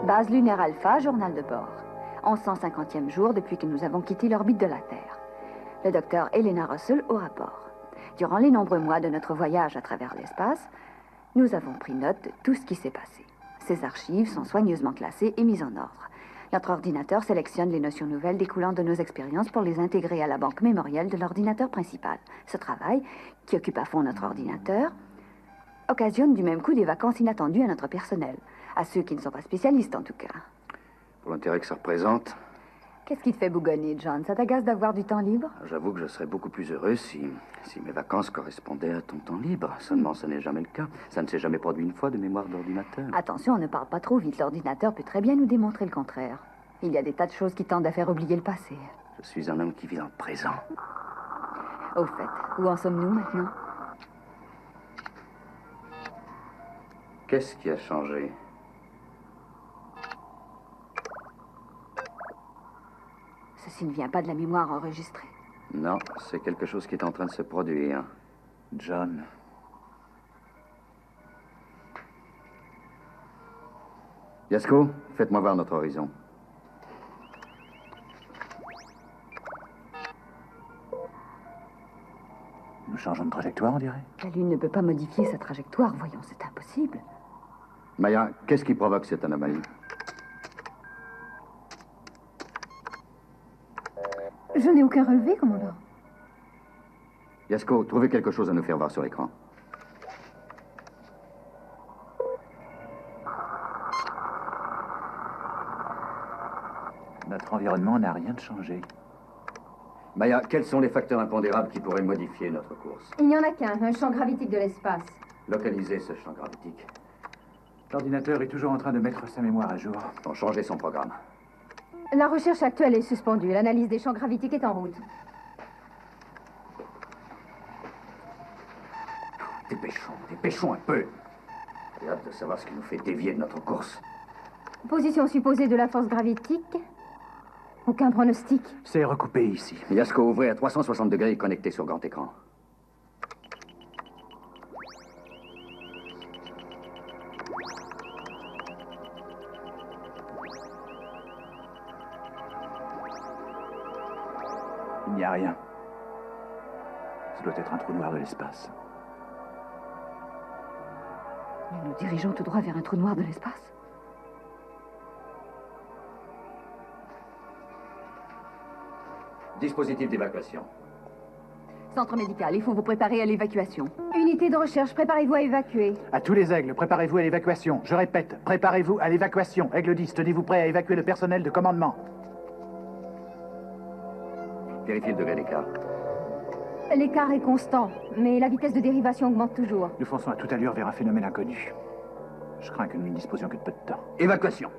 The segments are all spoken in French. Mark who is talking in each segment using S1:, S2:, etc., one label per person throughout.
S1: Base lunaire Alpha, journal de bord. 1150e jour depuis que nous avons quitté l'orbite de la Terre. Le docteur Elena Russell au rapport. Durant les nombreux mois de notre voyage à travers l'espace, nous avons pris note de tout ce qui s'est passé. Ces archives sont soigneusement classées et mises en ordre. Notre ordinateur sélectionne les notions nouvelles découlant de nos expériences pour les intégrer à la banque mémorielle de l'ordinateur principal. Ce travail, qui occupe à fond notre ordinateur, occasionne du même coup des vacances inattendues à notre personnel. À ceux qui ne sont pas spécialistes, en tout cas.
S2: Pour l'intérêt que ça représente.
S1: Qu'est-ce qui te fait bougonner, John? Ça t'agace d'avoir du temps libre?
S2: J'avoue que je serais beaucoup plus heureux si mes vacances correspondaient à ton temps libre. Seulement, ce n'est jamais le cas. Ça ne s'est jamais produit une fois de mémoire d'ordinateur.
S1: Attention, ne parle pas trop vite. L'ordinateur peut très bien nous démontrer le contraire. Il y a des tas de choses qui tendent à faire oublier le passé.
S2: Je suis un homme qui vit dans le présent.
S1: Au fait, où en sommes-nous maintenant?
S2: Qu'est-ce qui a changé?
S1: Ceci ne vient pas de la mémoire enregistrée.
S2: Non, c'est quelque chose qui est en train de se produire. John. Yasko, faites-moi voir notre horizon.
S3: Nous changeons de trajectoire, on dirait.
S1: La Lune ne peut pas modifier sa trajectoire, voyons, c'est impossible.
S2: Maya, qu'est-ce qui provoque cette anomalie?
S1: Je n'ai aucun relevé, commandant.
S2: Yasko, trouvez quelque chose à nous faire voir sur l'écran.
S3: Notre environnement n'a rien de changé.
S2: Maya, quels sont les facteurs impondérables qui pourraient modifier notre course?
S4: Il n'y en a qu'un, un champ gravitique de l'espace.
S2: Localisez ce champ gravitique.
S3: L'ordinateur est toujours en train de mettre sa mémoire à jour.
S2: On changeait son programme.
S4: La recherche actuelle est suspendue. L'analyse des champs gravitiques est en route.
S2: Dépêchons un peu. J'ai hâte de savoir ce qui nous fait dévier de notre course.
S4: Position supposée de la force gravitique. Aucun pronostic.
S3: C'est recoupé ici.
S2: Yasko, ouvrez à 360 degrés et connectez sur grand écran.
S3: Il n'y a rien. Ça doit être un trou noir de l'espace.
S1: Nous nous dirigeons tout droit vers un trou noir de l'espace.
S2: Dispositif d'évacuation.
S1: Centre médical, il faut vous préparer à l'évacuation.
S4: Unité de recherche, préparez-vous à évacuer.
S3: À tous les aigles, préparez-vous à l'évacuation. Je répète, préparez-vous à l'évacuation. Aigle 10, tenez-vous prêt à évacuer le personnel de commandement.
S2: Vérifiez le degré d'écart.
S4: L'écart est constant, mais la vitesse de dérivation augmente toujours.
S3: Nous fonçons à toute allure vers un phénomène inconnu. Je crains que nous ne disposions que de peu de temps.
S2: Évacuation.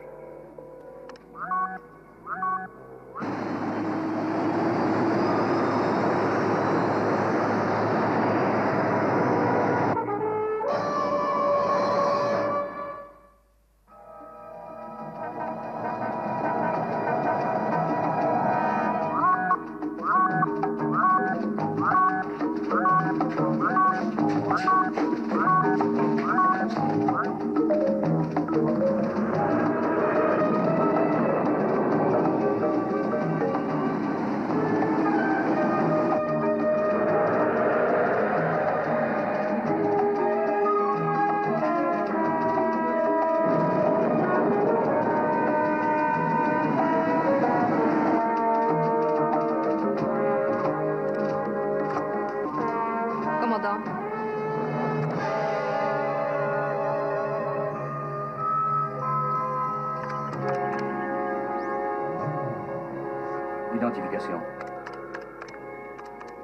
S2: Identification.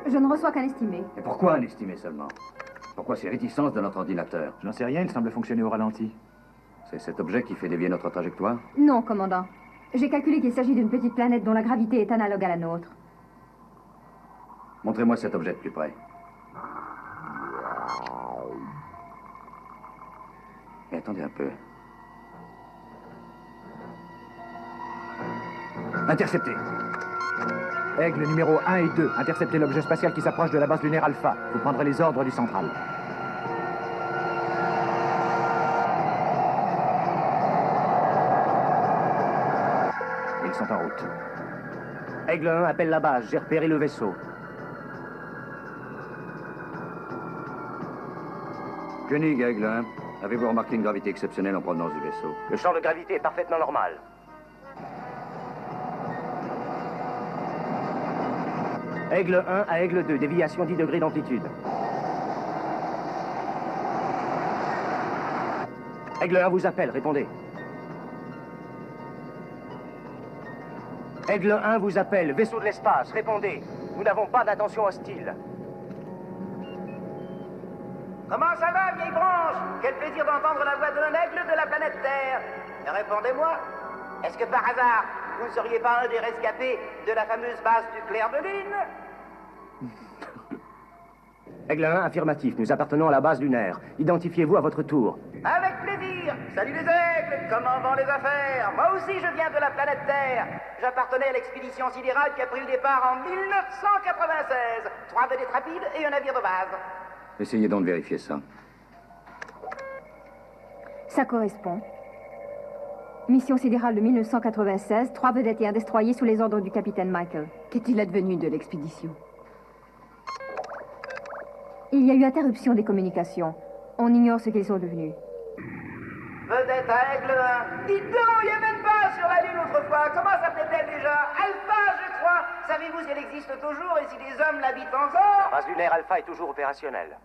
S4: Je ne reçois qu'un estimé.
S2: Et pourquoi un estimé seulement? Pourquoi ces réticences de notre ordinateur?
S3: Je n'en sais rien, il semble fonctionner au ralenti.
S2: C'est cet objet qui fait dévier notre trajectoire?
S4: Non, commandant. J'ai calculé qu'il s'agit d'une petite planète dont la gravité est analogue à la nôtre.
S2: Montrez-moi cet objet de plus près. Et attendez un peu. Intercepté.
S3: Aigle numéro 1 et 2, interceptez l'objet spatial qui s'approche de la base lunaire Alpha. Vous prendrez les ordres du central. sont en route.
S5: Aigle 1 appelle la base, j'ai repéré le vaisseau.
S2: Koenig, Aigle 1, avez-vous remarqué une gravité exceptionnelle en provenance du vaisseau?
S5: Le champ de gravité est parfaitement normal. Aigle 1 à Aigle 2, déviation 10 degrés d'amplitude. Aigle 1 vous appelle, répondez. Aigle 1 vous appelle, vaisseau de l'espace, répondez. Nous n'avons pas d'intention hostile.
S6: Comment ça va, vieille branche? Quel plaisir d'entendre la voix d'un aigle de la planète Terre. Et répondez-moi, est-ce que par hasard, vous ne seriez pas un des rescapés de la fameuse base du clair de lune?
S5: Aigle 1, affirmatif, nous appartenons à la base lunaire. Identifiez-vous à votre tour.
S6: Avec plaisir. Salut les aigles, comment vont les affaires? Moi aussi, je viens de la planète Terre. J'appartenais à l'expédition sidérale qui a pris le départ en 1996. 3 vedettes rapides et un navire de base.
S2: Essayez donc de vérifier ça.
S4: Ça correspond. Mission sidérale de 1996, 3 vedettes et un destroyer sous les ordres du capitaine Michael.
S1: Qu'est-il advenu de l'expédition?
S4: Il y a eu interruption des communications. On ignore ce qu'ils sont devenus.
S6: Vedette à Aigle 1. Dites donc, il n'y avait pas sur la Lune autrefois. Comment s'appelait-elle déjà? Alpha, je crois. Savez-vous si elle existe toujours et si les hommes l'habitent encore?
S5: La base lunaire Alpha est toujours opérationnelle.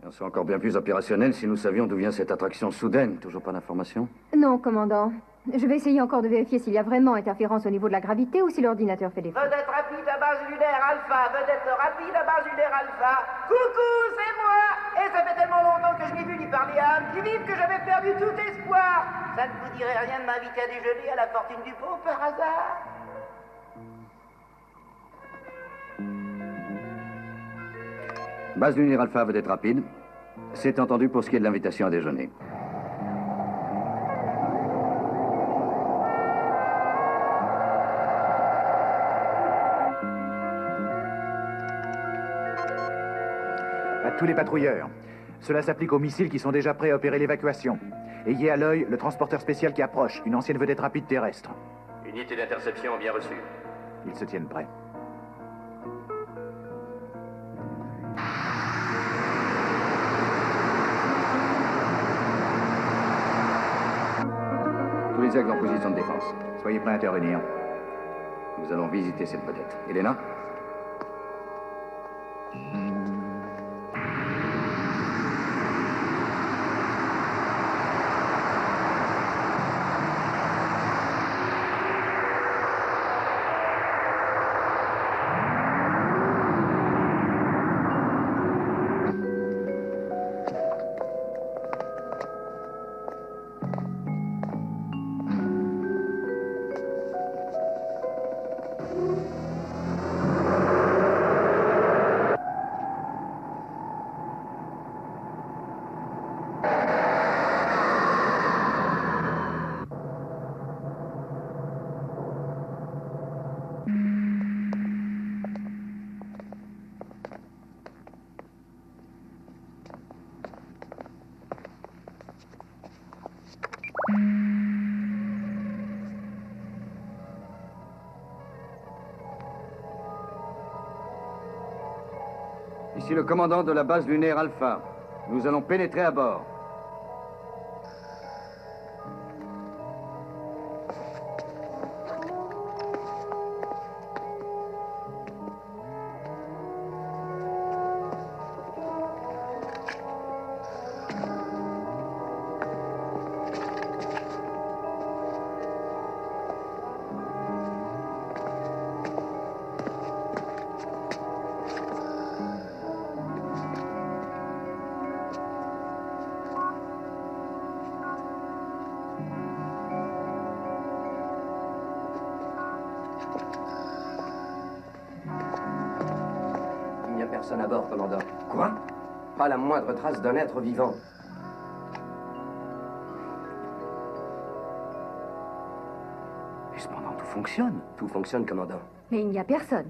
S2: On serait encore bien plus opérationnel si nous savions d'où vient cette attraction soudaine. Toujours pas d'informations?
S4: Non, commandant. Je vais essayer encore de vérifier s'il y a vraiment interférence au niveau de la gravité ou si l'ordinateur fait défaut.
S6: Vedette rapide à base lunaire Alpha. Vedette rapide à base lunaire Alpha. Coucou, c'est moi. Et ça fait tellement longtemps que je n'ai vu ni parlé à âme qui vive que j'avais perdu tout espoir. Ça ne vous dirait rien de m'inviter à déjeuner à la fortune du pot par hasard?
S2: Base lunaire Alpha veut être rapide. C'est entendu pour ce qui est de l'invitation à déjeuner.
S3: À tous les patrouilleurs. Cela s'applique aux missiles qui sont déjà prêts à opérer l'évacuation. Ayez à l'œil le transporteur spécial qui approche, une ancienne vedette rapide terrestre.
S7: Unité d'interception bien reçue.
S3: Ils se tiennent prêts.
S2: Tous les aigles en position de défense.
S3: Soyez prêts à intervenir.
S2: Nous allons visiter cette vedette. Elena? Ici le commandant de la base lunaire Alpha. Nous allons pénétrer à bord.
S8: Il n'y a personne à bord, commandant.
S2: Quoi?
S8: Pas la moindre trace d'un être vivant.
S2: Et cependant, tout fonctionne.
S8: Tout fonctionne, commandant.
S1: Mais il n'y a personne.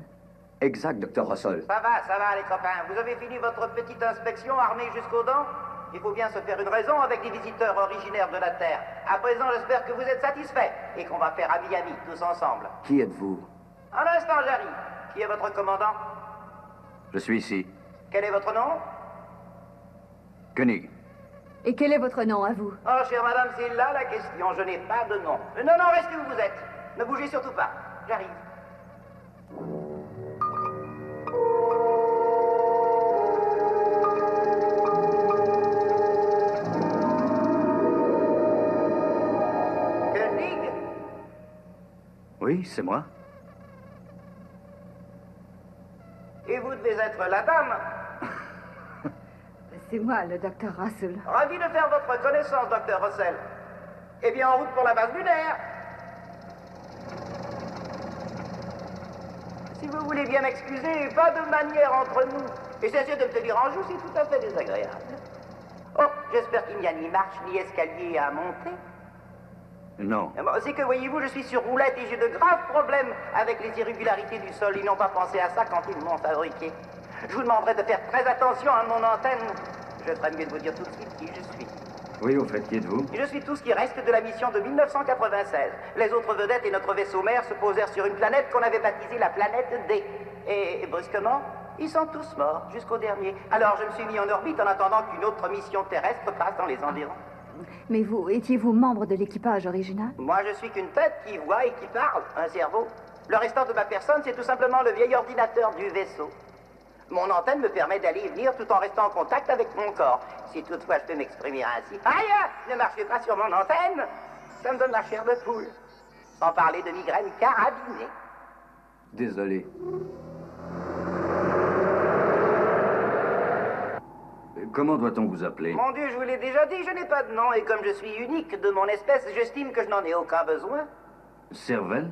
S8: Exact, docteur Russell.
S6: Ça va, les copains. Vous avez fini votre petite inspection armée jusqu'aux dents? Il faut bien se faire une raison avec les visiteurs originaires de la Terre. À présent, j'espère que vous êtes satisfaits et qu'on va faire ami-ami tous ensemble.
S8: Qui êtes-vous?
S6: Un instant, j'arrive. Qui est votre commandant?
S2: Je suis ici.
S6: Quel est votre nom?
S2: Koenig.
S1: Et quel est votre nom à vous?
S6: Oh, chère madame, c'est là la question. Je n'ai pas de nom. Non, non, restez où vous êtes. Ne bougez surtout pas. J'arrive. Koenig?
S2: Oui, c'est moi.
S6: Et vous devez être la dame.
S1: C'est moi, le docteur Russell.
S6: Ravi de faire votre connaissance, docteur Russell. Eh bien, en route pour la base lunaire. Si vous voulez bien m'excuser, pas de manière entre nous. Et cessez de me tenir en joue, c'est tout à fait désagréable. Oh, j'espère qu'il n'y a ni marche ni escalier à monter.
S2: Non.
S6: C'est que, voyez-vous, je suis sur roulette et j'ai de graves problèmes avec les irrégularités du sol. Ils n'ont pas pensé à ça quand ils m'ont fabriqué. Je vous demanderai de faire très attention à mon antenne. Je ferais mieux de vous dire tout de suite qui je suis.
S2: Oui, au fait, qui êtes-vous?
S6: Je suis tout ce qui reste de la mission de 1996. Les autres vedettes et notre vaisseau mère se posèrent sur une planète qu'on avait baptisée la planète D. Et brusquement, ils sont tous morts, jusqu'au dernier. Alors je me suis mis en orbite en attendant qu'une autre mission terrestre passe dans les environs.
S1: Mais vous, étiez-vous membre de l'équipage original?
S6: Moi, je suis qu'une tête qui voit et qui parle, un cerveau. Le restant de ma personne, c'est tout simplement le vieil ordinateur du vaisseau. Mon antenne me permet d'aller et venir tout en restant en contact avec mon corps. Si toutefois je peux m'exprimer ainsi. Aïe! Ne marchez pas sur mon antenne! Ça me donne la chair de poule. Sans parler de migraine carabinée.
S2: Désolé. Comment doit-on vous appeler?
S6: Mon Dieu, je vous l'ai déjà dit, je n'ai pas de nom. Et comme je suis unique de mon espèce, j'estime que je n'en ai aucun besoin.
S2: Cervelle?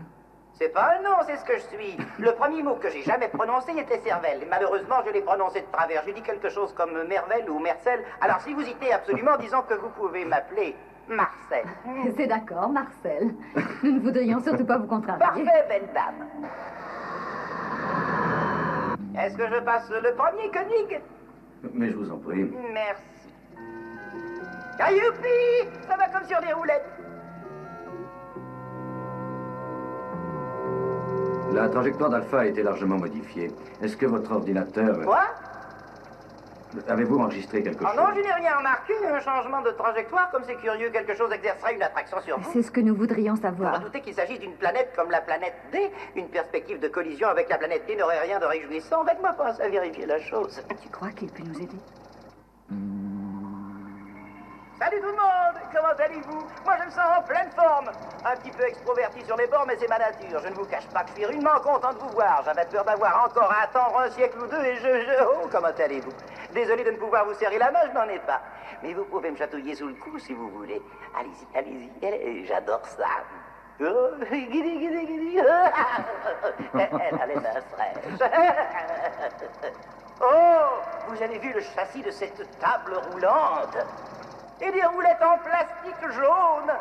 S6: C'est pas un nom, c'est ce que je suis. Le premier mot que j'ai jamais prononcé était cervelle. Et malheureusement, je l'ai prononcé de travers. J'ai dit quelque chose comme mervelle ou mercel. Alors si vous y tenez absolument, disons que vous pouvez m'appeler Marcel.
S1: C'est d'accord, Marcel. Nous ne voudrions surtout pas vous contrarier.
S6: Parfait, belle dame. Est-ce que je passe le premier, Koenig?
S2: Mais je vous en prie.
S6: Merci. Ah, youpi! Ça va comme sur des roulettes.
S2: La trajectoire d'Alpha a été largement modifiée. Est-ce que votre ordinateur...
S6: Quoi?
S2: Avez-vous enregistré quelque
S6: Oh
S2: chose?
S6: non, je n'ai rien remarqué. Un changement de trajectoire, comme c'est curieux, quelque chose exercerait une attraction sur vous.
S1: C'est ce que nous voudrions
S6: Vous
S1: savoir.
S6: redoutez qu'il s'agisse d'une planète comme la planète D? Une perspective de collision avec la planète D n'aurait rien de réjouissant. Faites-moi penser à vérifier la chose.
S1: Tu crois qu'il peut nous aider?
S6: Salut tout le monde! Comment allez-vous? Moi, je me sens en pleine forme. Un petit peu extroverti sur les bords, mais c'est ma nature. Je ne vous cache pas que je suis rudement content de vous voir. J'avais peur d'avoir encore à attendre un siècle ou deux et Oh, comment allez-vous? Désolé de ne pouvoir vous serrer la main, je n'en ai pas. Mais vous pouvez me chatouiller sous le cou si vous voulez. Allez-y, allez-y. J'adore ça. Oh, guidi, guidi, guidi. Elle a les mains fraîches. Oh, vous avez vu le châssis de cette table roulante? Et des roulettes en plastique jaune.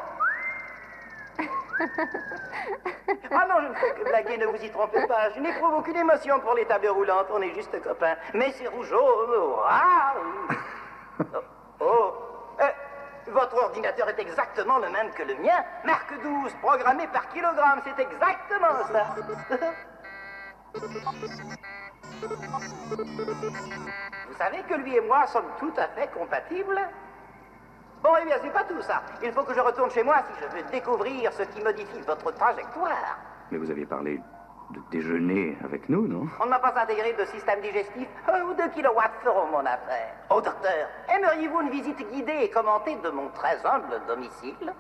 S6: Ah non, je ne fais que blaguer, ne vous y trompez pas. Je n'éprouve aucune émotion pour les tables roulantes, on est juste copains. Mais c'est rouge. Votre ordinateur est exactement le même que le mien. Marque 12, programmé par kilogramme, c'est exactement ça. Vous savez que lui et moi sommes tout à fait compatibles? Bon, eh bien, c'est pas tout ça. Il faut que je retourne chez moi si je veux découvrir ce qui modifie votre trajectoire.
S2: Mais vous aviez parlé de déjeuner avec nous, non?
S6: On ne m'a pas intégré de système digestif. 1 ou 2 kilowatts feront mon affaire. Oh, docteur, aimeriez-vous une visite guidée et commentée de mon très humble domicile?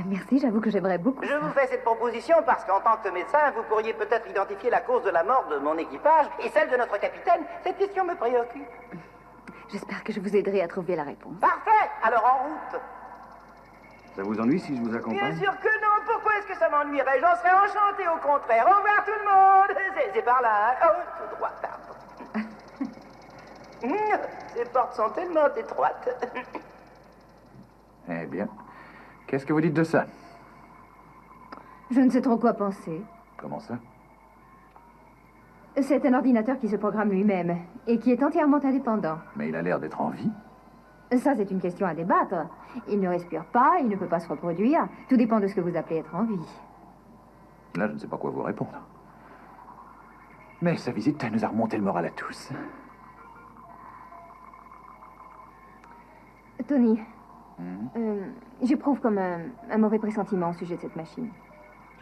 S1: Merci, j'avoue que j'aimerais beaucoup.
S6: Je vous fais cette proposition parce qu'en tant que médecin, vous pourriez peut-être identifier la cause de la mort de mon équipage et celle de notre capitaine. Cette question me préoccupe.
S1: J'espère que je vous aiderai à trouver la réponse.
S6: Parfait! Alors en route!
S2: Ça vous ennuie si je vous accompagne?
S6: Bien sûr que non! Pourquoi est-ce que ça m'ennuierait? J'en serais enchanté au contraire. Au revoir tout le monde! C'est par là, hein? Oh, tout droit, pardon. Ces portes sont tellement étroites.
S3: Eh bien, qu'est-ce que vous dites de ça?
S4: Je ne sais trop quoi penser.
S3: Comment ça?
S4: C'est un ordinateur qui se programme lui-même et qui est entièrement indépendant.
S3: Mais il a l'air d'être en vie.
S4: Ça, c'est une question à débattre. Il ne respire pas, il ne peut pas se reproduire. Tout dépend de ce que vous appelez être en vie.
S3: Là, je ne sais pas quoi vous répondre. Mais sa visite nous a remonté le moral à tous.
S4: Tony, j'éprouve comme un mauvais pressentiment au sujet de cette machine.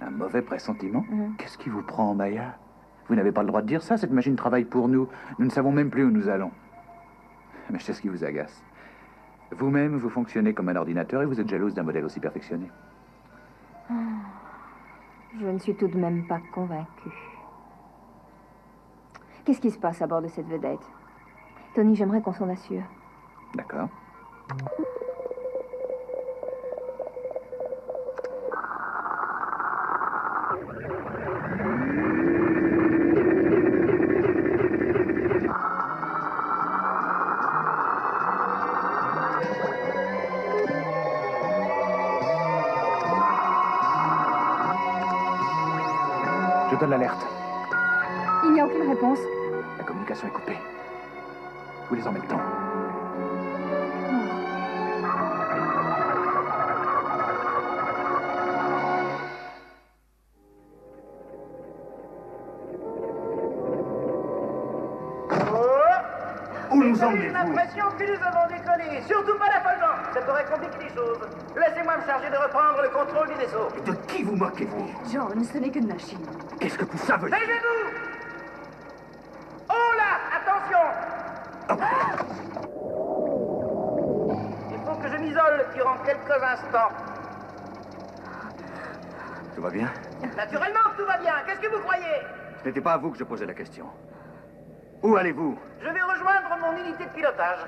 S3: Un mauvais pressentiment? Qu'est-ce qui vous prend, Maya? Vous n'avez pas le droit de dire ça, cette machine travaille pour nous. Nous ne savons même plus où nous allons. Mais je sais ce qui vous agace. Vous-même, vous fonctionnez comme un ordinateur et vous êtes jalouse d'un modèle aussi perfectionné.
S4: Je ne suis tout de même pas convaincue. Qu'est-ce qui se passe à bord de cette vedette? Tony, j'aimerais qu'on s'en assure.
S3: D'accord. Je donne l'alerte.
S4: Il n'y a aucune réponse.
S3: La communication est coupée. Vous les en mettez le temps.
S6: Où nous emmenez-vous? J'ai l'impression que nous avons décollé. Surtout pas l'affolement. Ça pourrait compliquer les choses. Laissez-moi me charger de reprendre le contrôle du vaisseau.
S2: De qui vous moquez-vous?
S1: John, ce n'est qu'une machine.
S2: Qu'est-ce que tout ça veut dire?
S6: Taisez-vous! Oh là! Attention! Il faut que je m'isole durant quelques instants.
S2: Tout va bien?
S6: Naturellement que tout va bien. Qu'est-ce que vous croyez?
S2: Ce n'était pas à vous que je posais la question. Où allez-vous?
S6: Je vais rejoindre mon unité de pilotage.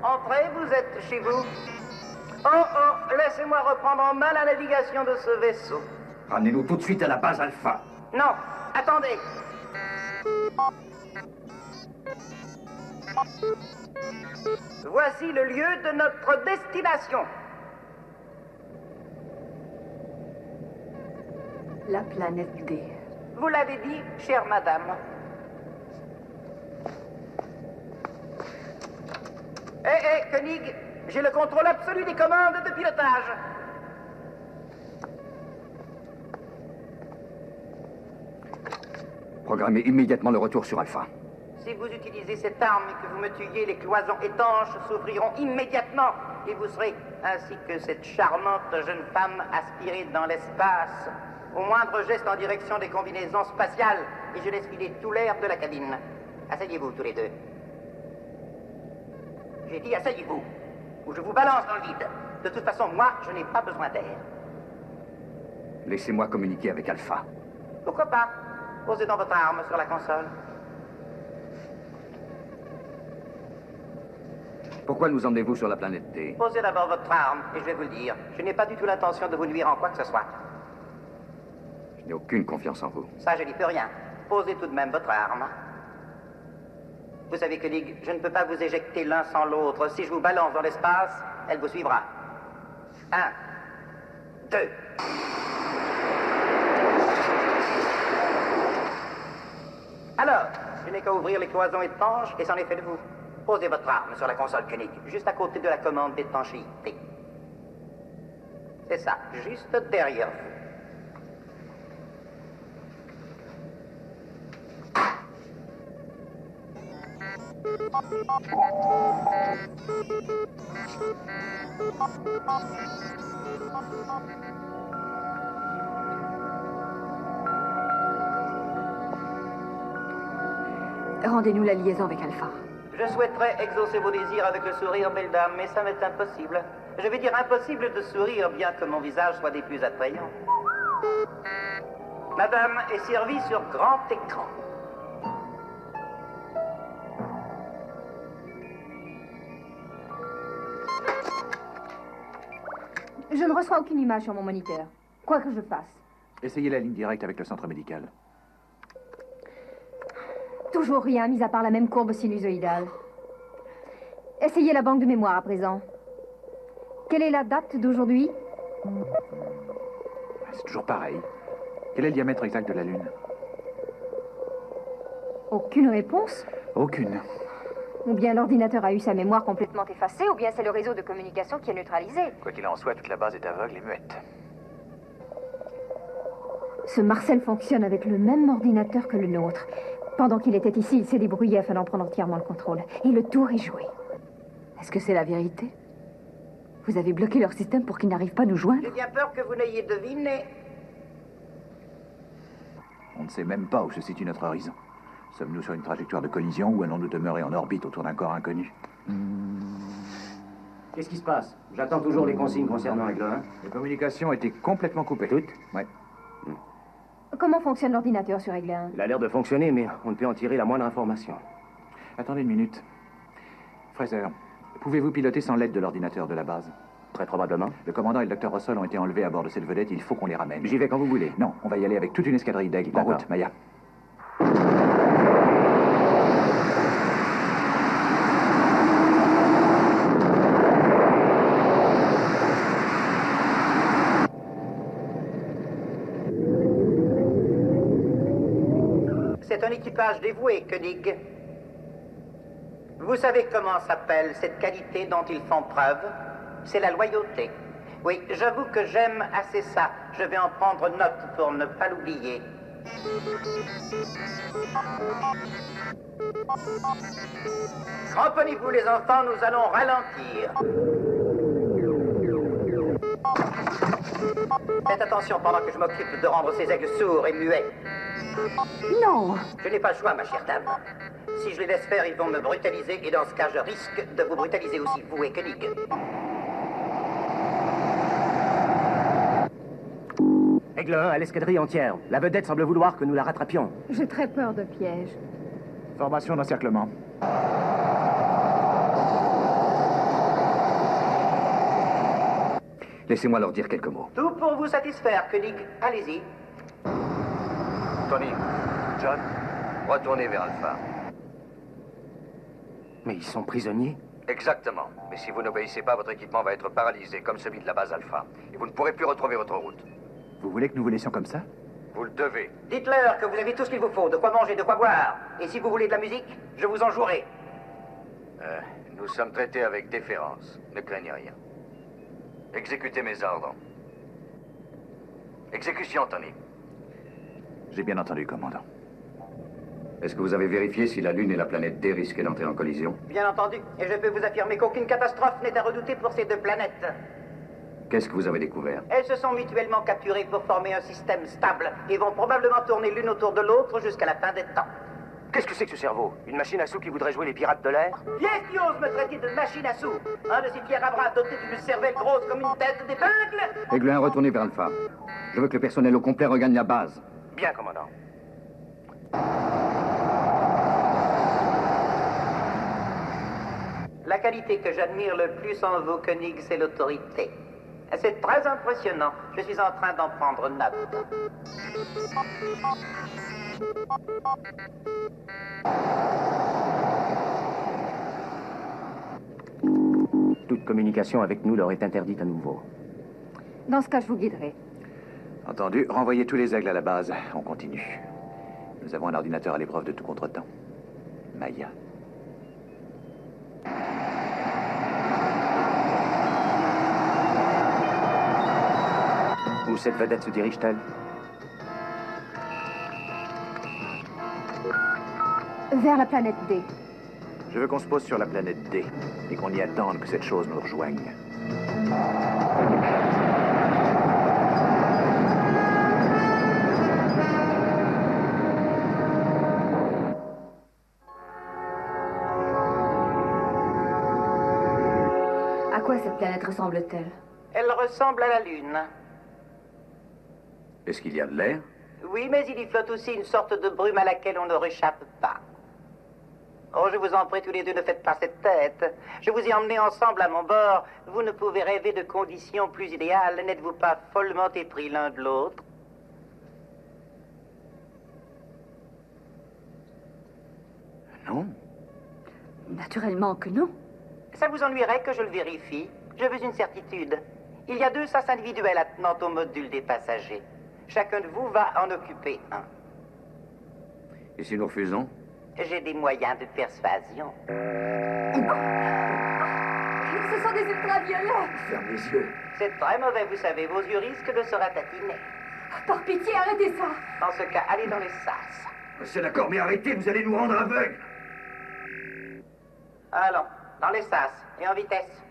S6: Entrez, vous êtes chez vous. Oh, laissez-moi reprendre en main la navigation de ce vaisseau.
S2: Ramenez-nous tout de suite à la base Alpha.
S6: Non, attendez. Voici le lieu de notre destination.
S1: La planète D.
S6: Vous l'avez dit, chère madame. Hé, Koenig, j'ai le contrôle absolu des commandes de pilotage.
S2: Programmez immédiatement le retour sur Alpha.
S6: Si vous utilisez cette arme et que vous me tuiez, les cloisons étanches s'ouvriront immédiatement et vous serez, ainsi que cette charmante jeune femme, aspirée dans l'espace, au moindre geste en direction des combinaisons spatiales, et je laisse filer tout l'air de la cabine. Asseyez-vous tous les deux. J'ai dit asseyez-vous, ou je vous balance dans le vide. De toute façon, moi, je n'ai pas besoin d'air.
S2: Laissez-moi communiquer avec Alpha.
S6: Pourquoi pas? Posez donc votre arme sur la console.
S2: Pourquoi nous emmenez-vous sur la planète D?
S6: Posez d'abord votre arme, et je vais vous le dire. Je n'ai pas du tout l'intention de vous nuire en quoi que ce soit.
S2: Je n'ai aucune confiance en vous.
S6: Ça, je n'y peux rien. Posez tout de même votre arme. Vous savez que je ne peux pas vous éjecter l'un sans l'autre. Si je vous balance dans l'espace, elle vous suivra. 1, 2. Alors, je n'ai qu'à ouvrir les cloisons étanches et c'en est fait de vous. Posez votre arme sur la console Koenig, juste à côté de la commande d'étanchéité. C'est ça, juste derrière vous.
S1: Rendez-nous la liaison avec Alpha.
S6: Je souhaiterais exaucer vos désirs avec le sourire, belle dame, mais ça m'est impossible. Je vais dire impossible de sourire, bien que mon visage soit des plus attrayants. Madame est servie sur grand écran.
S4: Je ne reçois aucune image sur mon moniteur, quoi que je fasse.
S3: Essayez la ligne directe avec le centre médical.
S4: Toujours rien, mis à part la même courbe sinusoïdale. Essayez la banque de mémoire à présent. Quelle est la date d'aujourd'hui?
S3: C'est toujours pareil. Quel est le diamètre exact de la Lune?
S4: Aucune réponse?
S3: Aucune.
S4: Ou bien l'ordinateur a eu sa mémoire complètement effacée, ou bien c'est le réseau de communication qui est neutralisé.
S3: Quoi qu'il en soit, toute la base est aveugle et muette.
S4: Ce Marcel fonctionne avec le même ordinateur que le nôtre. Pendant qu'il était ici, il s'est débrouillé afin d'en prendre entièrement le contrôle. Et le tour est joué.
S1: Est-ce que c'est la vérité? Vous avez bloqué leur système pour qu'ils n'arrivent pas à nous joindre?
S6: J'ai bien peur que vous n'ayez deviné.
S3: On ne sait même pas où se situe notre horizon. Sommes-nous sur une trajectoire de collision ou allons-nous demeurer en orbite autour d'un corps inconnu?
S5: Qu'est-ce qui se passe? J'attends toujours les consignes concernant Aigle 1.
S3: Les communications ont été complètement coupées.
S5: Toutes?
S3: Ouais.
S4: Comment fonctionne l'ordinateur sur Aigle 1?
S5: Il a l'air de fonctionner, mais on ne peut en tirer la moindre information.
S3: Attendez une minute. Fraser, pouvez-vous piloter sans l'aide de l'ordinateur de la base?
S5: Très probablement.
S3: Le commandant et le docteur Russell ont été enlevés à bord de cette vedette. Il faut qu'on les ramène.
S5: J'y vais quand vous voulez.
S3: Non, on va y aller avec toute une escadrille d'aigles. En
S5: D'accord.
S3: route, Maya.
S6: C'est un équipage dévoué, Koenig. Vous savez comment s'appelle cette qualité dont ils font preuve? C'est la loyauté. Oui, j'avoue que j'aime assez ça. Je vais en prendre note pour ne pas l'oublier. Cramponnez-vous, les enfants, nous allons ralentir. Faites attention pendant que je m'occupe de rendre ces aigles sourds et muets.
S1: Non!
S6: Je n'ai pas le choix, ma chère dame. Si je les laisse faire, ils vont me brutaliser, et dans ce cas, je risque de vous brutaliser aussi, vous et Koenig.
S5: Aigle 1 à l'escadrille entière. La vedette semble vouloir que nous la rattrapions.
S4: J'ai très peur de pièges.
S3: Formation d'encerclement.
S2: Laissez-moi leur dire quelques mots.
S6: Tout pour vous satisfaire, Koenig. Allez-y.
S2: Tony, John, retournez vers Alpha.
S5: Mais ils sont prisonniers?
S2: Exactement. Mais si vous n'obéissez pas, votre équipement va être paralysé, comme celui de la base Alpha. Et vous ne pourrez plus retrouver votre route.
S3: Vous voulez que nous vous laissions comme ça?
S2: Vous le devez.
S6: Dites-leur que vous avez tout ce qu'il vous faut, de quoi manger, de quoi boire. Et si vous voulez de la musique, je vous en jouerai.
S2: Nous sommes traités avec déférence. Ne craignez rien. Exécutez mes ordres. Exécution, Tony.
S3: J'ai bien entendu, commandant.
S2: Est-ce que vous avez vérifié si la Lune et la planète D risquaient d'entrer en collision?
S6: Bien entendu. Et je peux vous affirmer qu'aucune catastrophe n'est à redouter pour ces deux planètes.
S2: Qu'est-ce que vous avez découvert?
S6: Elles se sont mutuellement capturées pour former un système stable et vont probablement tourner l'une autour de l'autre jusqu'à la fin des temps.
S5: Qu'est-ce que c'est que ce cerveau? Une machine à sous qui voudrait jouer les pirates de l'air?
S6: Qui est-ce qui ose me traiter de machine à sous? Un de ces pierres à bras dotés d'une cervelle grosse comme une tête d'épingle?
S2: Aigle 1, retournez vers Alpha. Je veux que le personnel au complet regagne la base.
S5: Bien, commandant.
S6: La qualité que j'admire le plus en vous, Koenig, c'est l'autorité. C'est très impressionnant. Je suis en train d'en prendre note.
S5: Toute communication avec nous leur est interdite à nouveau.
S4: Dans ce cas, je vous guiderai.
S3: Entendu. Renvoyez tous les aigles à la base. On continue. Nous avons un ordinateur à l'épreuve de tout contretemps. Maya.
S5: Où cette vedette se dirige-t-elle?
S4: Vers la planète D.
S3: Je veux qu'on se pose sur la planète D et qu'on y attende que cette chose nous rejoigne.
S1: À quoi cette planète ressemble-t-elle?
S6: Elle ressemble à la Lune.
S2: Est-ce qu'il y a de l'air?
S6: Oui, mais il y flotte aussi une sorte de brume à laquelle on ne réchappe pas. Oh, je vous en prie, tous les deux, ne faites pas cette tête. Je vous ai emmenés ensemble à mon bord. Vous ne pouvez rêver de conditions plus idéales. N'êtes-vous pas follement épris l'un de l'autre?
S2: Non.
S1: Naturellement que non.
S6: Ça vous ennuierait que je le vérifie? Je veux une certitude. Il y a 2 sas individuels attenant au module des passagers. Chacun de vous va en occuper un.
S2: Et si nous refusons?
S6: J'ai des moyens de persuasion.
S1: Ce sont des ultraviolets.
S8: Ferme les yeux.
S6: C'est très mauvais, vous savez. Vos yeux risquent de se ratatiner.
S1: Par pitié, arrêtez ça.
S6: Dans ce cas, allez dans les sas.
S8: C'est d'accord, mais arrêtez, vous allez nous rendre aveugles.
S6: Allons, dans les sas, et en vitesse.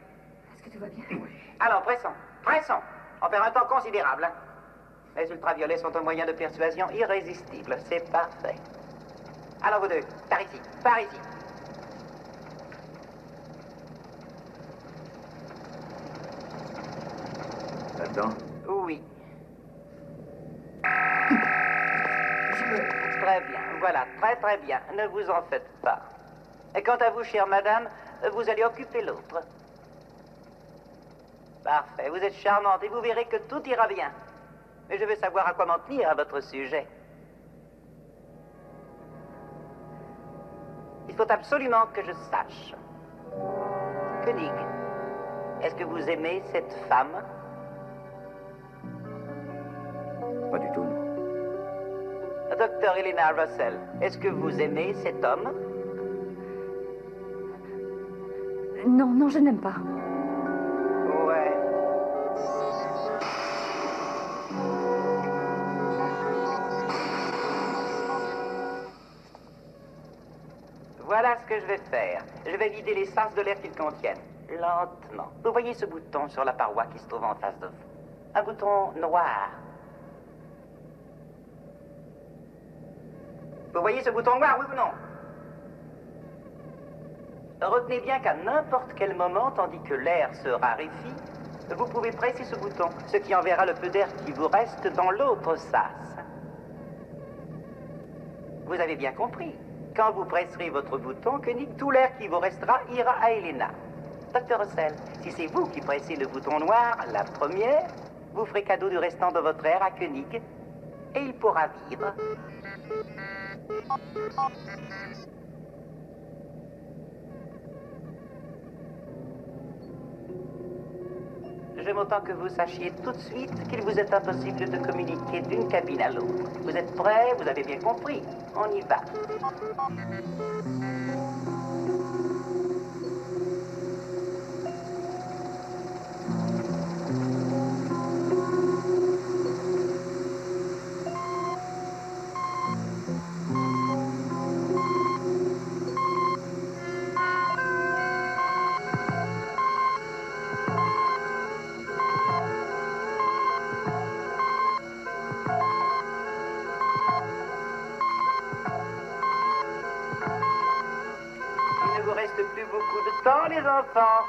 S1: Est-ce que tout va bien?
S8: Oui.
S6: Allons, pressons, pressons. On perd un temps considérable. Hein. Les ultraviolets sont un moyen de persuasion irrésistible. C'est parfait. Alors, vous deux, par ici, par ici.
S2: Là-dedans?
S6: Oui. Très bien, voilà, très très bien. Ne vous en faites pas. Et quant à vous, chère madame, vous allez occuper l'autre. Parfait, vous êtes charmante et vous verrez que tout ira bien. Mais je veux savoir à quoi m'en tenir à votre sujet. Il faut absolument que je sache. Koenig, est-ce que vous aimez cette femme?
S2: Pas du tout, non.
S6: Docteur Elena Russell, est-ce que vous aimez cet homme?
S1: Non, non, je n'aime pas.
S6: Ouais. Voilà ce que je vais faire. Je vais vider les sas de l'air qu'ils contiennent. Lentement. Vous voyez ce bouton sur la paroi qui se trouve en face de vous? Un bouton noir. Vous voyez ce bouton noir, oui ou non? Retenez bien qu'à n'importe quel moment, tandis que l'air se raréfie, vous pouvez presser ce bouton, ce qui enverra le peu d'air qui vous reste dans l'autre sas. Vous avez bien compris. Quand vous presserez votre bouton, Koenig, tout l'air qui vous restera ira à Elena. Docteur Russell, si c'est vous qui pressez le bouton noir, la première, vous ferez cadeau du restant de votre air à Koenig, et il pourra vivre. J'aime autant que vous sachiez tout de suite qu'il vous est impossible de communiquer d'une cabine à l'autre. Vous êtes prêts? Vous avez bien compris. On y va. Il ne vous reste plus beaucoup de temps, les enfants.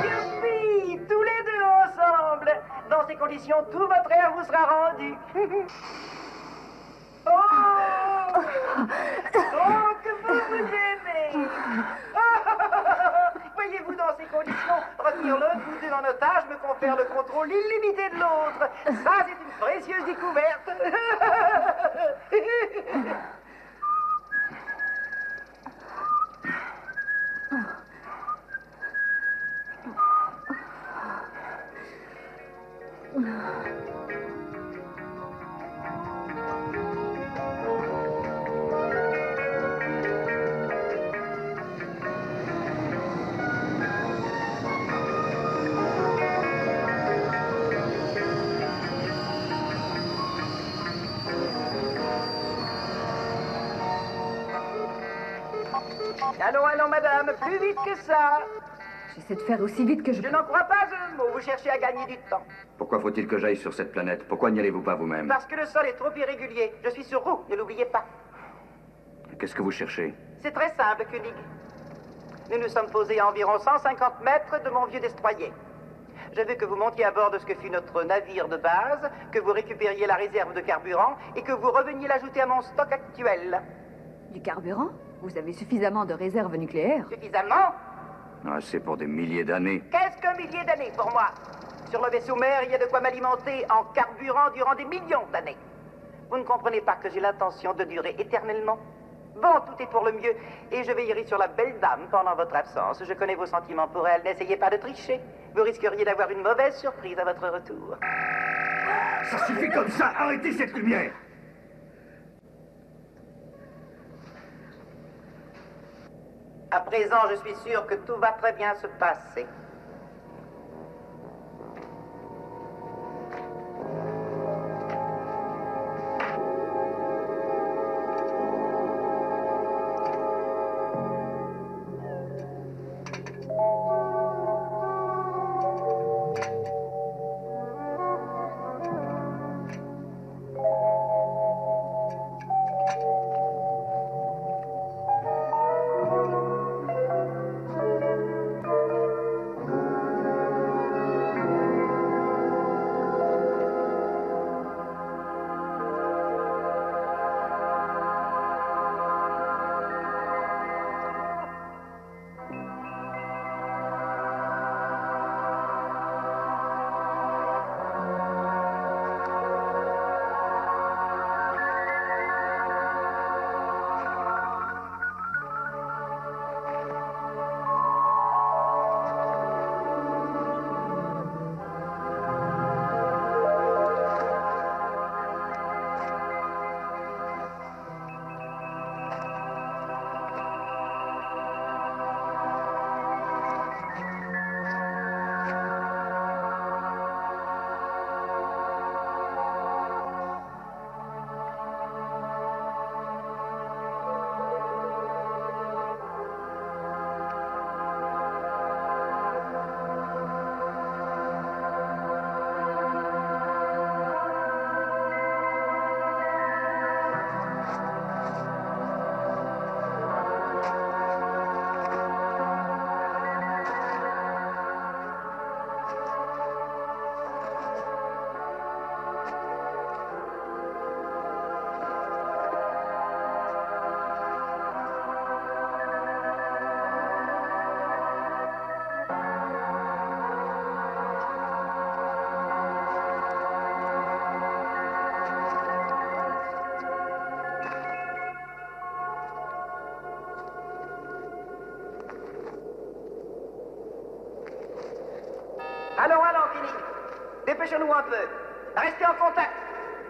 S6: Youpi! Tous les deux ensemble. Dans ces conditions, tout votre air vous sera rendu. Oh! Oh, que vous aimez! Voyez-vous, dans ces conditions, retenir l'un de vous deux en otage me confère le contrôle illimité de l'autre. Ça, c'est une précieuse découverte. Allons, allons, madame, plus vite que ça.
S1: J'essaie de faire aussi vite que je
S6: Je
S1: peux.
S6: n'en crois pas un mot. Vous cherchez à gagner du temps.
S2: Pourquoi faut-il que j'aille sur cette planète? Pourquoi n'y allez-vous pas vous-même?
S6: Parce que le sol est trop irrégulier. Je suis sur vous, ne l'oubliez pas.
S2: Qu'est-ce que vous cherchez?
S6: C'est très simple, Koenig. Nous nous sommes posés à environ 150 mètres de mon vieux destroyer. Je veux que vous montiez à bord de ce que fut notre navire de base, que vous récupériez la réserve de carburant et que vous reveniez l'ajouter à mon stock actuel.
S1: Du carburant? Vous avez suffisamment de réserves nucléaires.
S6: Suffisamment?
S2: C'est pour des milliers d'années.
S6: Qu'est-ce qu'un millier d'années pour moi? Sur le vaisseau mère, il y a de quoi m'alimenter en carburant durant des millions d'années. Vous ne comprenez pas que j'ai l'intention de durer éternellement? Bon, tout est pour le mieux, et je veillerai sur la belle dame pendant votre absence. Je connais vos sentiments pour elle, n'essayez pas de tricher. Vous risqueriez d'avoir une mauvaise surprise à votre retour.
S8: Ça suffit comme ça, arrêtez cette lumière!
S6: À présent, je suis sûr que tout va très bien se passer. Allons, Kenny. Dépêchons-nous un peu. Restez en contact.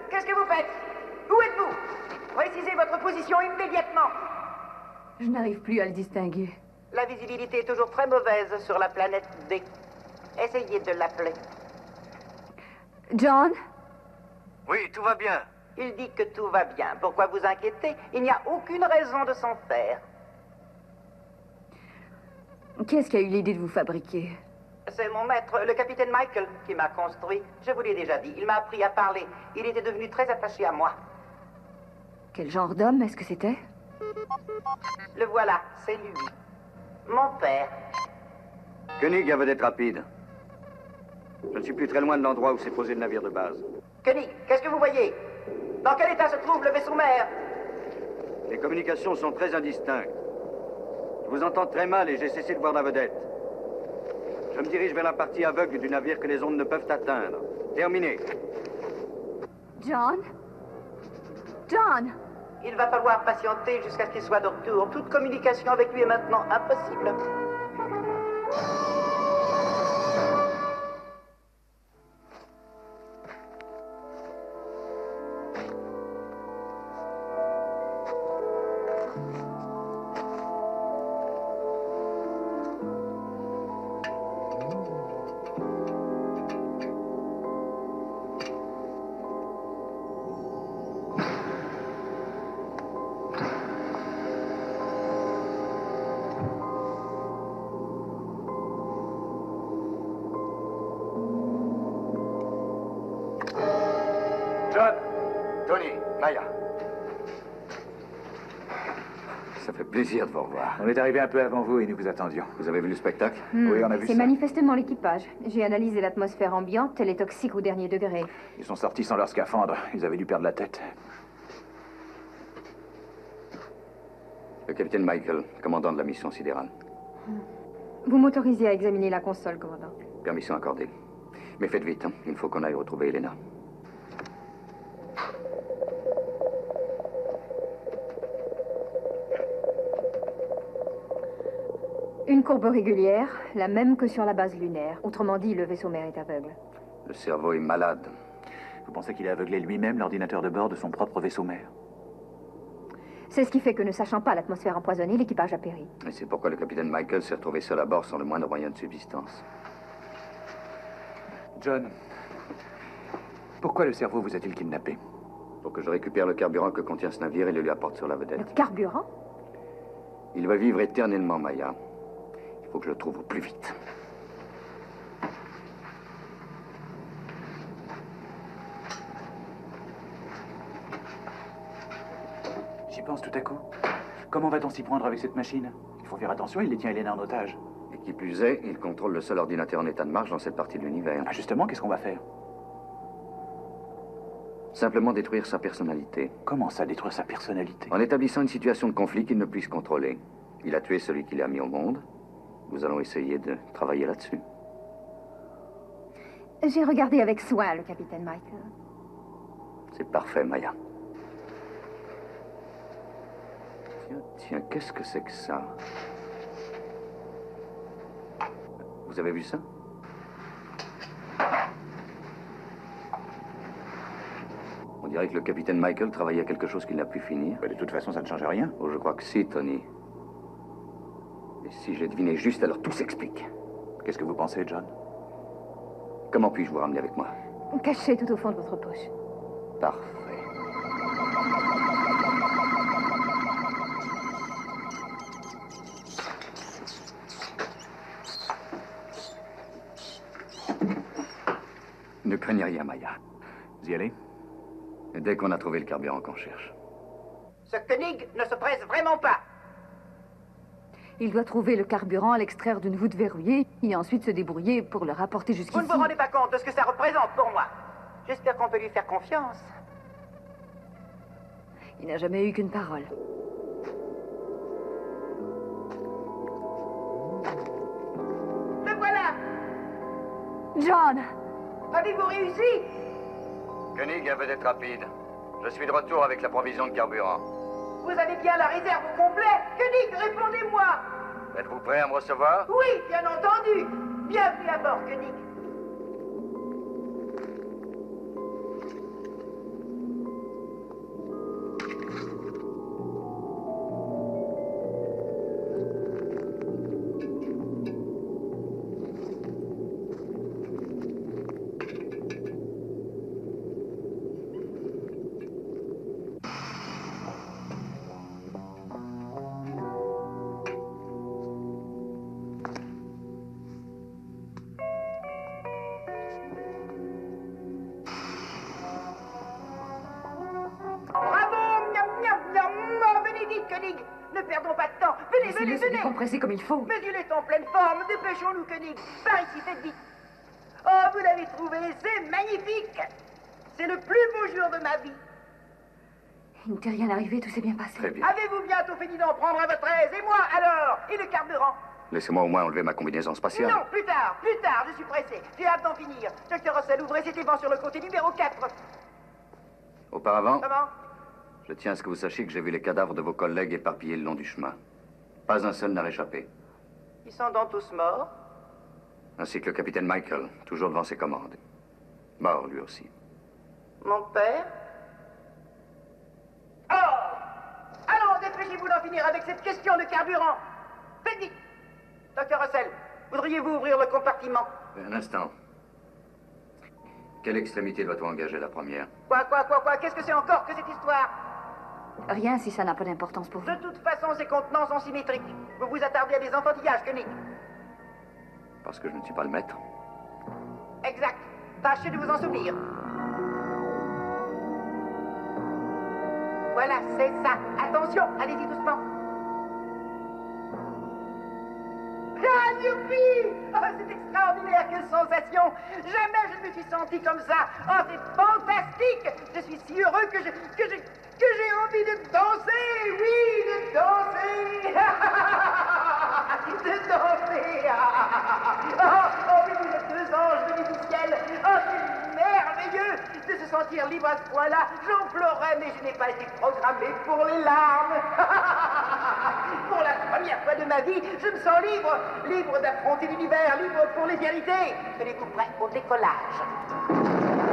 S6: Qu'est-ce que vous faites? Où êtes-vous? Précisez votre position immédiatement.
S1: Je n'arrive plus à le distinguer.
S6: La visibilité est toujours très mauvaise sur la planète D. Essayez de l'appeler.
S1: John?
S2: Oui, tout va bien.
S6: Il dit que tout va bien. Pourquoi vous inquiétez? Il n'y a aucune raison de s'en faire.
S1: Qui est-ce qui a eu l'idée de vous fabriquer?
S6: C'est mon maître, le capitaine Michael, qui m'a construit. Je vous l'ai déjà dit, il m'a appris à parler. Il était devenu très attaché à moi.
S1: Quel genre d'homme est-ce que c'était?
S6: Le voilà, c'est lui. Mon père.
S2: Koenig avait d'être rapide. Je ne suis plus très loin de l'endroit où s'est posé le navire de base.
S6: Koenig, qu'est-ce que vous voyez? Dans quel état se trouve le vaisseau mère?
S2: Les communications sont très indistinctes. Je vous entends très mal et j'ai cessé de voir la vedette. Je me dirige vers la partie aveugle du navire que les ondes ne peuvent atteindre. Terminé.
S1: John? John?
S6: Il va falloir patienter jusqu'à ce qu'il soit de retour. Toute communication avec lui est maintenant impossible.
S8: John, Tony, Maya.
S2: Ça fait plaisir de vous revoir.
S3: On est arrivé un peu avant vous et nous vous attendions.
S2: Vous avez vu le spectacle?
S3: Oui, on a vu ça.
S4: C'est manifestement l'équipage. J'ai analysé l'atmosphère ambiante, elle est toxique au dernier degré.
S3: Ils sont sortis sans leur scaphandre. Ils avaient dû perdre la tête.
S2: Le capitaine Michael, commandant de la mission sidérale.
S4: Vous m'autorisez à examiner la console, commandant.
S2: Permission accordée. Mais faites vite, hein. Il faut qu'on aille retrouver Elena.
S4: Une courbe régulière, la même que sur la base lunaire. Autrement dit, le vaisseau mère est aveugle.
S2: Le cerveau est malade.
S3: Vous pensez qu'il a aveuglé lui-même l'ordinateur de bord de son propre vaisseau mère?
S4: C'est ce qui fait que, ne sachant pas l'atmosphère empoisonnée, l'équipage a péri.
S2: Et c'est pourquoi le capitaine Michael s'est retrouvé seul à bord sans le moindre moyen de subsistance.
S3: John, pourquoi le cerveau vous a-t-il kidnappé?
S2: Pour que je récupère le carburant que contient ce navire et le lui apporte sur la vedette.
S4: Le carburant?
S2: Il va vivre éternellement, Maya. Il faut que je le trouve au plus vite.
S3: J'y pense tout à coup. Comment va-t-on s'y prendre avec cette machine? Il faut faire attention, il détient Elena en otage.
S2: Et qui plus est, il contrôle le seul ordinateur en état de marche dans cette partie de l'univers.
S3: Ah, justement, qu'est-ce qu'on va faire?
S2: Simplement détruire sa personnalité.
S3: Comment ça, détruire sa personnalité?
S2: En établissant une situation de conflit qu'il ne puisse contrôler. Il a tué celui qui l'a mis au monde. Nous allons essayer de travailler là-dessus.
S4: J'ai regardé avec soin le capitaine Michael.
S2: C'est parfait, Maya. Tiens, qu'est-ce que c'est que ça? Vous avez vu ça? On dirait que le capitaine Michael travaillait à quelque chose qu'il n'a pu finir.
S3: De toute façon, ça ne change rien.
S2: Oh, je crois que si, Tony. Et si j'ai deviné juste, alors tout s'explique.
S3: Qu'est-ce que vous pensez, John?
S2: Comment puis-je vous ramener avec moi?
S4: Caché tout au fond de votre poche.
S2: Parfait. Ne craignez rien, Maya.
S3: Vous y allez?
S2: Dès qu'on a trouvé le carburant qu'on cherche.
S6: Ce Koenig ne se presse vraiment pas.
S1: Il doit trouver le carburant, l'extraire d'une voûte verrouillée et ensuite se débrouiller pour le rapporter jusqu'ici.
S6: Vous ne vous rendez pas compte de ce que ça représente pour moi. J'espère qu'on peut lui faire confiance.
S1: Il n'a jamais eu qu'une parole.
S6: Le voilà.
S1: John!
S6: Avez-vous réussi?
S2: Koenig, un vedette rapide. Je suis de retour avec la provision de carburant.
S6: Vous avez bien la réserve au complet? Koenig, répondez-moi!
S2: Êtes-vous prêt à me recevoir?
S6: Oui, bien entendu. Bienvenue à bord, Koenig. Koenig, ne perdons pas de temps. Venez, venez, venez.
S1: Décompresser comme il faut.
S6: Mais il est en pleine forme. Dépêchons-nous, Koenig. Par ici, faites vite. Oh, vous l'avez trouvé. C'est magnifique. C'est le plus beau jour de ma vie.
S1: Il ne t'est rien arrivé, tout s'est bien passé.
S2: Très bien.
S6: Avez-vous bientôt fini d'en prendre à votre aise? Et moi, alors? Et le carburant?
S2: Laissez-moi au moins enlever ma combinaison spatiale.
S6: Non, plus tard, je suis pressé. J'ai hâte d'en finir. Docteur Russell, ouvrez cet évent sur le côté numéro 4.
S2: Auparavant,
S6: Comment?
S2: je tiens à ce que vous sachiez que j'ai vu les cadavres de vos collègues éparpillés le long du chemin. Pas un seul n'a réchappé.
S6: Ils sont donc tous morts?
S2: Ainsi que le capitaine Michael, toujours devant ses commandes. Mort, lui aussi.
S6: Mon père? Oh! Allons, dépêchez-vous d'en finir avec cette question de carburant. Faites vite. Docteur Russell, voudriez-vous ouvrir le compartiment?
S2: Un instant. Quelle extrémité doit-on engager la première?
S6: Quoi? Qu'est-ce que c'est encore que cette histoire?
S1: Rien si ça n'a pas d'importance pour vous.
S6: De toute façon, ces contenants sont symétriques. Vous vous attardez à des enfantillages, Koenig.
S2: Parce que je ne suis pas le maître.
S6: Exact. Tâchez de vous en souvenir. Voilà, c'est ça. Attention, allez-y doucement. surpris! Oh, c'est extraordinaire, quelle sensation! Jamais je ne me suis senti comme ça! Oh, c'est fantastique! Je suis si heureux que j'ai envie de danser! Oui, de danser! De danser! Oh, mais vous êtes deux anges venus du ciel! Oh, c'est merveilleux de se sentir libre à ce point-là! J'en pleurais, mais je n'ai pas été programmé pour les larmes! Pour la première fois de ma vie, je me sens libre! Libre d'affronter l'univers, libre pour l'éternité! Tenez-vous prêts au décollage!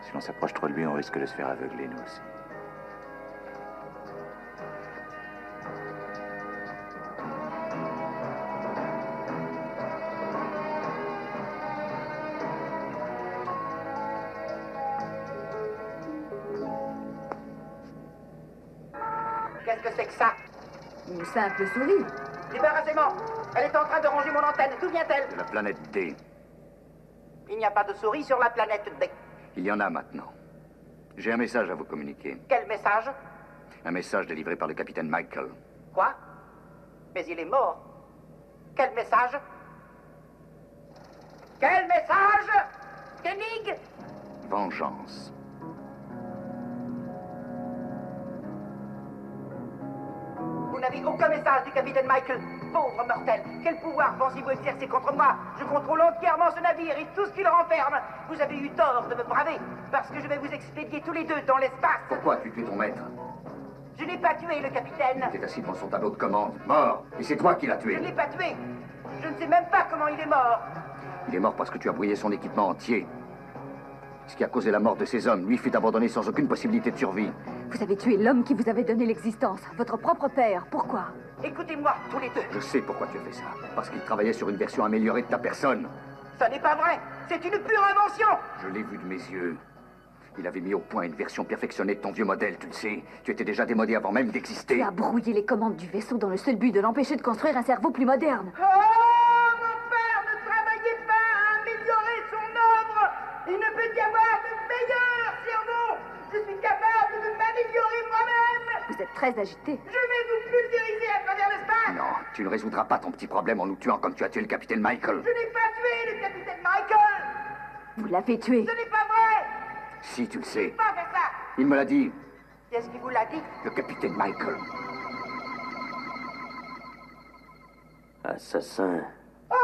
S3: Si l'on s'approche trop de lui, on risque de se faire aveugler, nous aussi.
S6: Qu'est-ce que c'est que ça?
S1: Une simple souris.
S6: Débarrassez-moi! Elle est en train de ranger mon antenne. D'où vient-elle?
S3: De la planète D.
S6: Il n'y a pas de souris sur la planète D.
S3: Il y en a maintenant. J'ai un message à vous communiquer.
S6: Quel message?
S3: Un message délivré par le capitaine Michael.
S6: Quoi? Mais il est mort. Quel message? Quel message? Koenig?
S3: Vengeance.
S6: Vous n'avez aucun message du capitaine Michael. Pauvre mortel, quel pouvoir pensez-vous exercer contre moi? Je contrôle entièrement ce navire et tout ce qui le renferme. Vous avez eu tort de me braver, parce que je vais vous expédier tous les deux dans l'espace.
S3: Pourquoi as-tu tué ton maître?
S6: Je n'ai pas tué le capitaine.
S3: Il était assis devant son tableau de commande, mort. Et c'est toi qui l'as tué.
S6: Je ne l'ai pas tué. Je ne sais même pas comment il est mort.
S3: Il est mort parce que tu as brouillé son équipement entier. Ce qui a causé la mort de ces hommes, lui fut abandonné sans aucune possibilité de survie.
S1: Vous avez tué l'homme qui vous avait donné l'existence, votre propre père. Pourquoi?
S6: Écoutez-moi, tous les deux.
S3: Je sais pourquoi tu as fait ça. Parce qu'il travaillait sur une version améliorée de ta personne.
S6: Ça n'est pas vrai. C'est une pure invention.
S3: Je l'ai vu de mes yeux. Il avait mis au point une version perfectionnée de ton vieux modèle, tu le sais. Tu étais déjà démodé avant même d'exister.
S1: Tu as brouillé les commandes du vaisseau dans le seul but de l'empêcher de construire un cerveau plus moderne.
S6: Oh, mon père ne travaillait pas à améliorer son œuvre. Il ne peut y avoir de meilleur cerveau. Je suis capable de m'améliorer moi-même.
S1: Vous êtes très agité.
S6: Je vais vous pulvériser à travers l'espace.
S3: Non, tu ne résoudras pas ton petit problème en nous tuant comme tu as tué le capitaine Michael.
S6: Je n'ai pas tué le capitaine Michael.
S1: Vous l'avez tué.
S6: Ce n'est pas vrai.
S3: Si, tu le
S6: Je
S3: sais.
S6: n'ai pas fait ça.
S3: Il me l'a dit,
S6: Qu'est-ce qu'il vous l'a dit?
S3: le capitaine Michael.
S7: Assassin.
S6: Ah!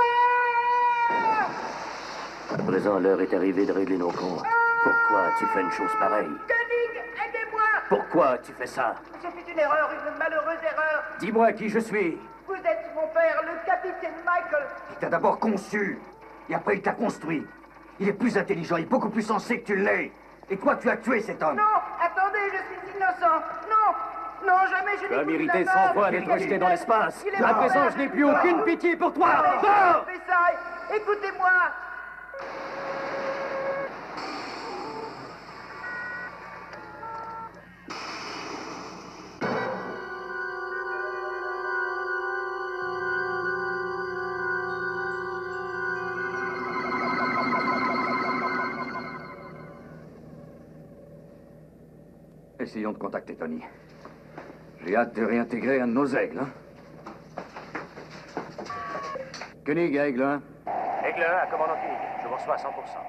S7: À présent, l'heure est arrivée de régler nos comptes. Pourquoi as-tu fait une chose pareille?
S6: Koenig, aidez-moi.
S7: Pourquoi as-tu fait ça?
S6: J'ai fait une erreur, une malheureuse erreur.
S5: Dis-moi qui je suis.
S6: Vous êtes mon père, le capitaine Michael.
S8: Il t'a d'abord conçu, et après il t'a construit. Il est plus intelligent, il est beaucoup plus sensé que tu l'es. Et toi, tu as tué cet homme.
S6: Non, attendez, je suis innocent. Non, non, jamais je n'ai
S5: Tu as
S6: voulu
S5: mérité
S6: la
S5: 100
S6: mort.
S5: fois d'être rejeté dans l'espace.
S6: Il est
S5: À
S6: mort.
S5: présent, je n'ai plus aucune pitié pour toi.
S6: Allez,
S5: Mort!
S6: fais ça. Écoutez-moi.
S3: Essayons de contacter Tony. J'ai hâte de réintégrer un de nos aigles, hein. Koenig, aigle 1.
S5: Aigle 1, commandant Koenig. Je vous reçois à 100%.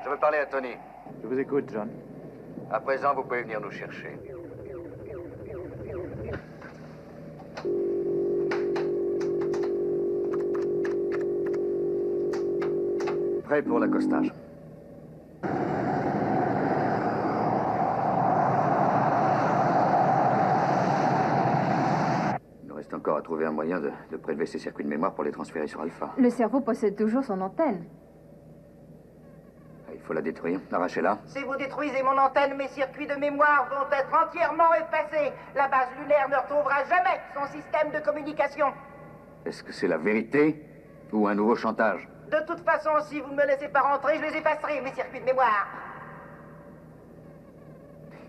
S3: Je veux parler à Tony.
S5: Je vous écoute, John.
S3: À présent, vous pouvez venir nous chercher. Prêt pour l'accostage. Il nous reste encore à trouver un moyen de prélever ces circuits de mémoire pour les transférer sur Alpha.
S4: Le cerveau possède toujours son antenne.
S3: Il faut la détruire. Arrachez-la.
S6: Si vous détruisez mon antenne, mes circuits de mémoire vont être entièrement effacés. La base lunaire ne retrouvera jamais son système de communication.
S3: Est-ce que c'est la vérité ou un nouveau chantage?
S6: De toute façon, si vous ne me laissez pas rentrer, je les effacerai, mes circuits de mémoire.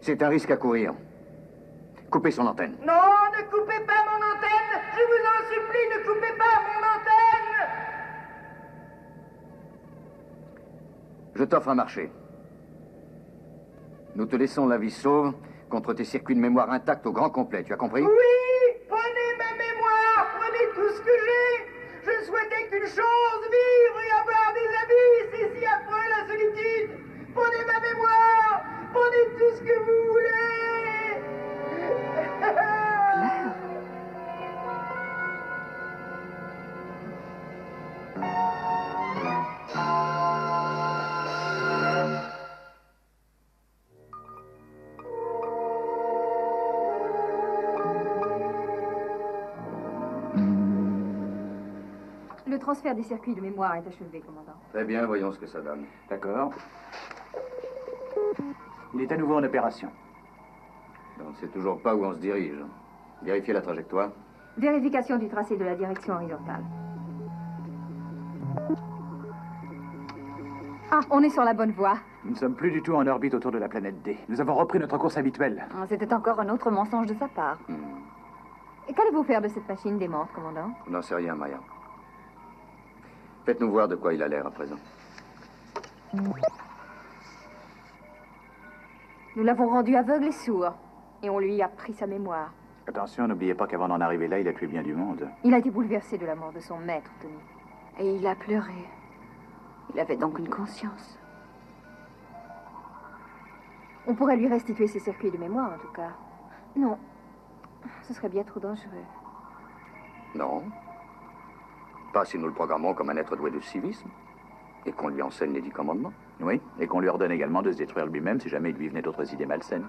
S3: C'est un risque à courir. Coupez son antenne.
S6: Non, ne coupez pas mon antenne. Je vous en supplie, ne coupez pas mon antenne!
S2: Je t'offre un marché. Nous te laissons la vie sauve contre tes circuits de mémoire intacts au grand complet. Tu as compris?
S6: Oui! Prenez ma mémoire! Prenez tout ce que j'ai! Je souhaitais qu'une chose, vivre et avoir des amis! C'est si affreux la solitude! Prenez ma mémoire! Prenez tout ce que vous voulez!
S4: Le transfert des circuits de mémoire est achevé, commandant.
S2: Très bien, voyons ce que ça donne.
S3: D'accord. Il est à nouveau en opération.
S2: On ne sait toujours pas où on se dirige. Vérifiez la trajectoire.
S4: Vérification du tracé de la direction horizontale. Ah, on est sur la bonne voie.
S3: Nous ne sommes plus du tout en orbite autour de la planète D. Nous avons repris notre course habituelle.
S1: C'était encore un autre mensonge de sa part.
S4: Et qu'allez-vous faire de cette machine démente, commandant?
S2: Je n'en sais rien, Maya. Faites-nous voir de quoi il a l'air à présent.
S4: Nous l'avons rendu aveugle et sourd. Et on lui a pris sa mémoire.
S3: Attention, n'oubliez pas qu'avant d'en arriver là, il a tué bien du monde.
S4: Il a été bouleversé de la mort de son maître, Tony.
S1: Et il a pleuré. Il avait donc une conscience.
S4: On pourrait lui restituer ses circuits de mémoire, en tout cas. Non. Ce serait bien trop dangereux.
S2: Non. Pas si nous le programmons comme un être doué de civisme. Et qu'on lui enseigne les 10 commandements.
S3: Oui, et qu'on lui ordonne également de se détruire lui-même si jamais il lui venait d'autres idées malsaines.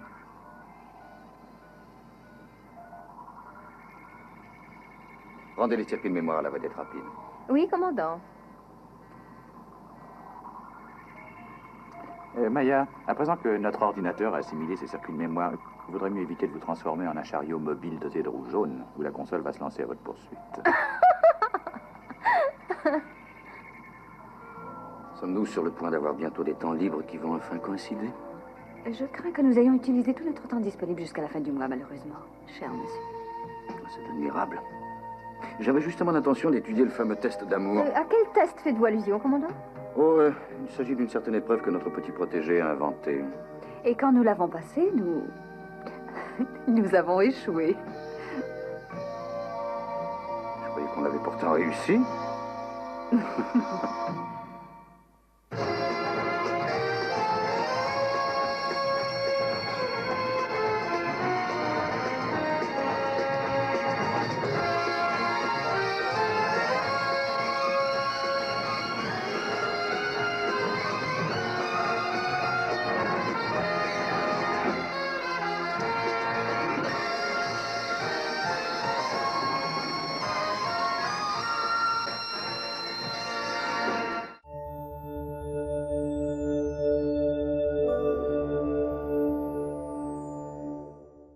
S2: Rendez les circuits de mémoire à la vedette rapide.
S4: Oui, commandant.
S3: Maya, à présent que notre ordinateur a assimilé ses circuits de mémoire, il vaudrait mieux éviter de vous transformer en un chariot mobile doté de roues jaunes, où la console va se lancer à votre poursuite.
S2: Sommes-nous sur le point d'avoir bientôt des temps libres qui vont enfin coïncider?
S1: Je crains que nous ayons utilisé tout notre temps disponible jusqu'à la fin du mois, malheureusement, cher monsieur.
S2: C'est admirable. J'avais justement l'intention d'étudier le fameux test d'amour.
S4: À quel test faites-vous allusion, commandant?
S2: Oh, il s'agit d'une certaine épreuve que notre petit protégé a inventée.
S1: Et quand nous l'avons passé, nous avons échoué.
S2: Je croyais qu'on avait pourtant réussi.